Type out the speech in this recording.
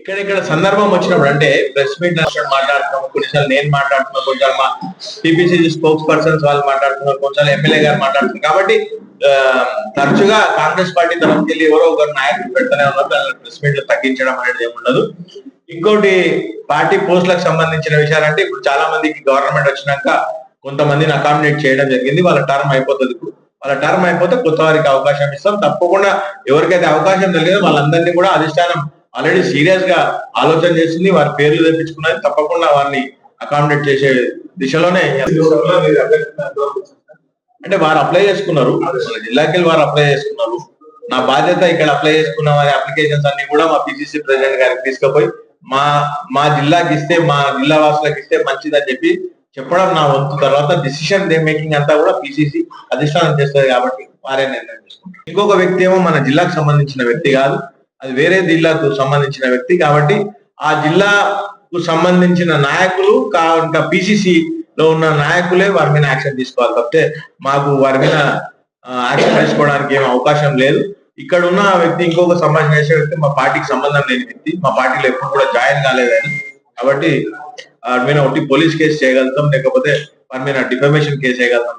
ఇక్కడ సందర్భం వచ్చినప్పుడు అంటే ప్రెస్ మీట్ మాట్లాడుతున్నాం, కొన్నిసార్లు నేను మాట్లాడుతున్నా, కొంచెం మా టీపీసీసీ స్పోక్స్ పర్సన్స్ వాళ్ళు మాట్లాడుతున్నారు, కొంచెం ఎమ్మెల్యే గారు మాట్లాడుతున్నారు. కాబట్టి తరచుగా కాంగ్రెస్ పార్టీ తరఫుకి వెళ్ళి ఎవరో ఒక నాయకులు పెడతానే ఉన్నారు. ప్రెస్ మీట్ తగ్గించడం అనేది ఏమి ఉండదు. ఇంకోటి పార్టీ పోస్టులకు సంబంధించిన విషయాలంటే ఇప్పుడు చాలా మందికి గవర్నమెంట్ వచ్చినాక కొంతమందిని అకామిడేట్ చేయడం జరిగింది. వాళ్ళ టర్మ్ అయిపోతుంది. ఇప్పుడు వాళ్ళ టర్మ్ అయిపోతే కొత్త వారికి అవకాశం ఇస్తాం. తప్పకుండా ఎవరికైతే అవకాశం తెలియదో వాళ్ళందరినీ కూడా అధిష్టానం ఆల్రెడీ సీరియస్ గా ఆలోచన చేసింది. వారి పేర్లు తెప్పించుకున్నది. తప్పకుండా వారిని అకామిడేట్ చేసే దిశలోనే అంటే వారు అప్లై చేసుకున్నారు. జిల్లాకి వెళ్ళి వారు అప్లై చేసుకున్నారు. నా బాధ్యత ఇక్కడ అప్లై చేసుకున్న వారి అప్లికేషన్స్ అన్ని కూడా మా పిసిసి ప్రెసిడెంట్ గారికి తీసుకుపోయి మా జిల్లాకి ఇస్తే, మా జిల్లా వాసులకు ఇస్తే మంచిదని చెప్పడం నా వంతు. తర్వాత డిసిషన్ మేకింగ్ అంతా కూడా పిసిసి అధిష్టానం చేస్తుంది కాబట్టి వారే నిర్ణయం చేసుకుంటారు. ఇంకొక వ్యక్తి ఏమో మన జిల్లాకు సంబంధించిన వ్యక్తి కాదు, అది వేరే జిల్లాకు సంబంధించిన వ్యక్తి కాబట్టి ఆ జిల్లాకు సంబంధించిన నాయకులు ఇంకా పిసిసి లో ఉన్న నాయకులే వారి మీద యాక్షన్ తీసుకోవాలి తప్పితే మాకు వారి మీద యాక్షన్ తీసుకోవడానికి ఏం అవకాశం లేదు. ఇక్కడ ఉన్న వ్యక్తి ఇంకొక సంభాషణ చేసే వ్యక్తి మా పార్టీకి సంబంధం లేని వ్యక్తి, మా పార్టీలో ఎప్పుడు కూడా జాయిన్ కాలేదు ఆయన. కాబట్టి వారి మీద ఒకటి పోలీస్ కేసు చేయగలుగుతాం, లేకపోతే వారి మీద డిఫమేషన్ కేసు చేయగలుగుతాం.